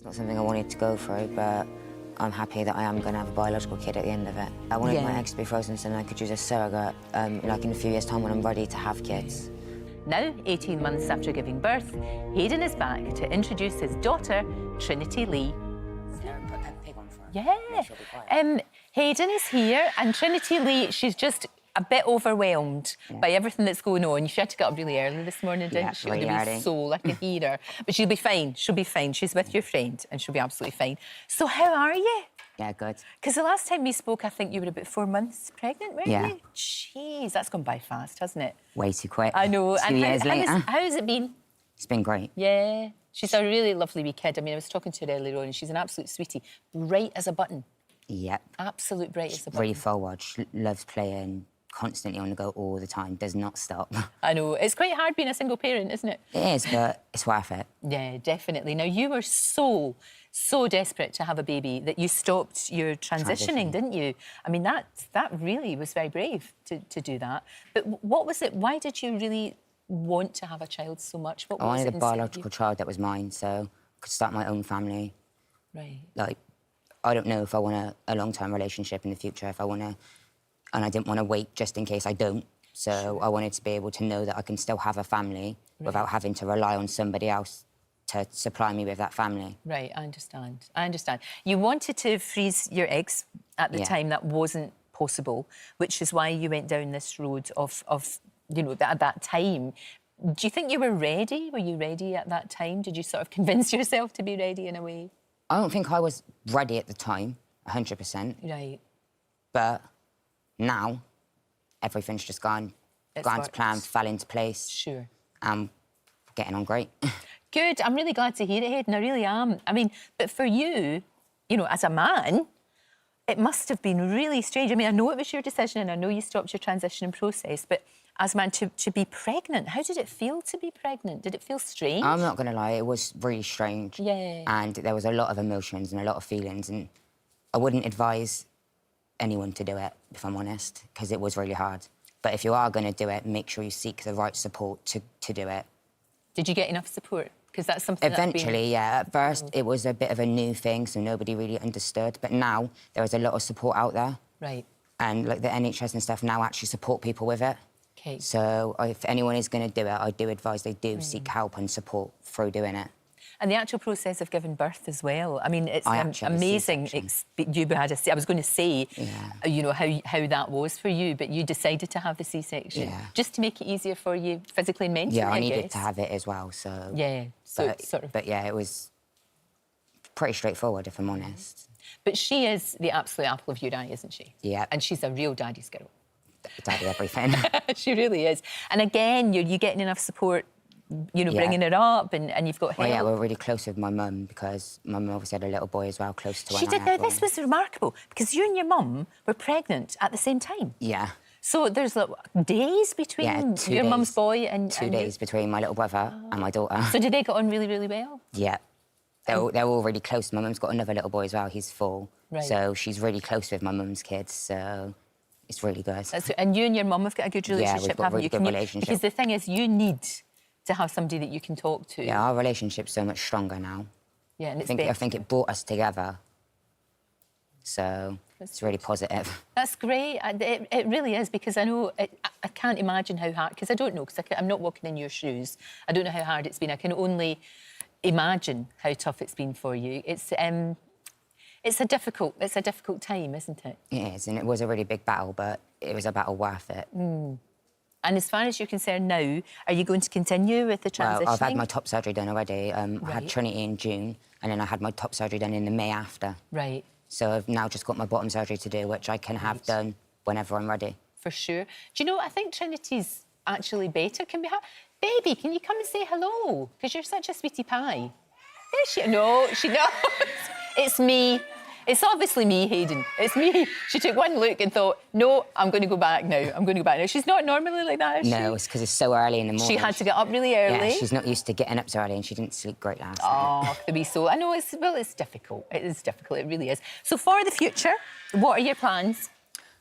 Not something I wanted to go through, but I'm happy that I am going to have a biological kid at the end of it. I wanted my eggs to be frozen so then I could use a surrogate, like in a few years' time when I'm ready to have kids. Now, 18 months after giving birth, Hayden is back to introduce his daughter, Trinity-Leigh. Put a pig on for her. Yeah. Hayden is here, and Trinity-Leigh, she's just a bit overwhelmed by everything that's going on. She had to get up really early this morning, didn't she? Really early. So I can hear her. But she'll be fine. She'll be fine. She's with your friend, and she'll be absolutely fine. So how are you? Yeah, good. Because the last time we spoke, I think you were about 4 months pregnant, weren't you? Jeez, that's gone by fast, hasn't it? Way too quick. I know. 2 years later. How has it been? It's been great. Yeah. She's a really lovely wee kid. I mean, I was talking to her earlier on, and she's an absolute sweetie. Bright as a button. Yep. Absolute bright as a button. Really forward. She loves playing, constantly on the go all the time, does not stop. I know. It's quite hard being a single parent, isn't it? It is, but it's worth it. Yeah, definitely. Now, you were so desperate to have a baby that you stopped your transitioning, didn't you? I mean, that really was very brave to do that. But what was it? Why did you really want to have a child so much? What I was wanted it a biological child that was mine, so I could start my own family. Right. Like, I don't know if I want a long-term relationship in the future, if I want to... And I didn't want to wait just in case I don't. So I wanted to be able to know that I can still have a family without having to rely on somebody else to supply me with that family. Right, I understand. I understand. You wanted to freeze your eggs at the time. That wasn't possible, which is why you went down this road of you know, at that time. Do you think you were ready? Were you ready at that time? Did you sort of convince yourself to be ready in a way? I don't think I was ready at the time, 100%. Right. But now, everything's just gone to plan, fell into place. Sure. I'm getting on great. Good. I'm really glad to hear it, Hayden. I really am. I mean, but for you, you know, as a man, it must have been really strange. I mean, I know it was your decision and I know you stopped your transitioning process, but as a man, to be pregnant, how did it feel to be pregnant? Did it feel strange? I'm not going to lie, it was really strange. Yeah. And there was a lot of emotions and a lot of feelings, and I wouldn't advise anyone to do it, if I'm honest, because it was really hard. But if you are going to do it, make sure you seek the right support to do it. Did you get enough support? Because that's something Eventually, yeah. At first, it was a bit of a new thing, so nobody really understood. But now, there is a lot of support out there. Right. And, like, the NHS and stuff now actually support people with it. Okay. So if anyone is going to do it, I do advise they do seek help and support through doing it. And the actual process of giving birth as well. I mean, it's amazing. You had I was going to say, you know, how that was for you, but you decided to have the C-section just to make it easier for you physically and mentally. Yeah, I needed to have it as well. So yeah, so but yeah, it was pretty straightforward, if I'm honest. But she is the absolute apple of your eye, isn't she? Yeah. And she's a real daddy's girl. Daddy everything. She really is. And again, you're getting enough support, you know, bringing it up, and you've got help. Well, yeah, we're really close with my mum because my mum obviously had a little boy as well, close to when She did. Now, this was remarkable because you and your mum were pregnant at the same time. Yeah. So there's like, days between your mum's boy and... 2 days between my little brother and my daughter. So did they get on really, really well? Yeah. They're all really close. My mum's got another little boy as well. He's 4. Right. So she's really close with my mum's kids, so it's really good. And you and your mum have got a good relationship, yeah, we've got haven't a really you? good relationship. Because the thing is, you need to have somebody that you can talk to. Yeah, our relationship's so much stronger now. Yeah, and I think it brought us together. So it's really positive. That's great. It really is, because I know... I can't imagine how hard... Because I don't know, because I'm not walking in your shoes. I don't know how hard it's been. I can only imagine how tough it's been for you. It's a difficult time, isn't it? It is, and it was a really big battle, but it was a battle worth it. Mm. And as far as you're concerned now, are you going to continue with the transitioning? Well, I've had my top surgery done already. I had Trinity in June, and then I had my top surgery done in the May after. Right. So I've now just got my bottom surgery to do, which I can have done whenever I'm ready. For sure. Do you know, I think Trinity's actually better. Can we have... Baby, can you come and say hello? Because you're such a sweetie pie. There she... No, she knows. It's me. It's obviously me, Hayden. It's me. She took one look and thought, no, I'm going to go back now. I'm going to go back now. She's not normally like that, is she? No, it's because it's so early in the morning. She had to get up really early. Yeah, she's not used to getting up so early, and she didn't sleep great last night. Oh, the wee soul. I know, it's difficult. It is difficult, it really is. So for the future, what are your plans?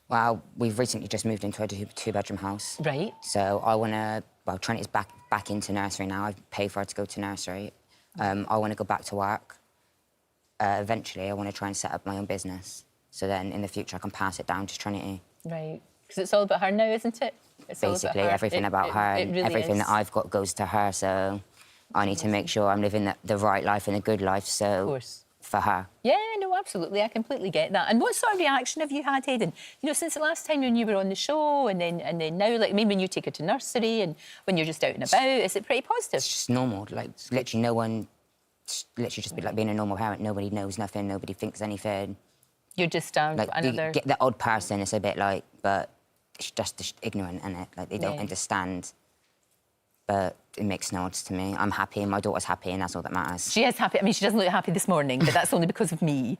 Well, we've recently just moved into a two-bedroom house. Right. So I want to... Well, Trinity's back into nursery now. I've paid for her to go to nursery. I want to go back to work. eventually I want to try and set up my own business. So then in the future I can pass it down to Trinity. Right. Because it's all about her now, isn't it? It's all about Basically, her. everything about her, It and really everything is. that I've got goes to her. So I need to make sure I'm living the right life and a good life. So Of course. for her. Yeah, no, absolutely. I completely get that. And what sort of reaction have you had, Hayden? You know, since the last time when you were on the show, and then now, like, I mean, when you take her to nursery and when you're just out and about, is it pretty positive? It's just normal. Like, literally no one, literally just be like being a normal parent. Nobody knows nothing. Nobody thinks anything. You're just Like, another... you get the odd person, it's a bit like, but it's just ignorant, innit? Like, they don't Yeah. understand. But it makes no odds to me. I'm happy, and my daughter's happy, and that's all that matters. She is happy. I mean, she doesn't look happy this morning, but that's only because of me.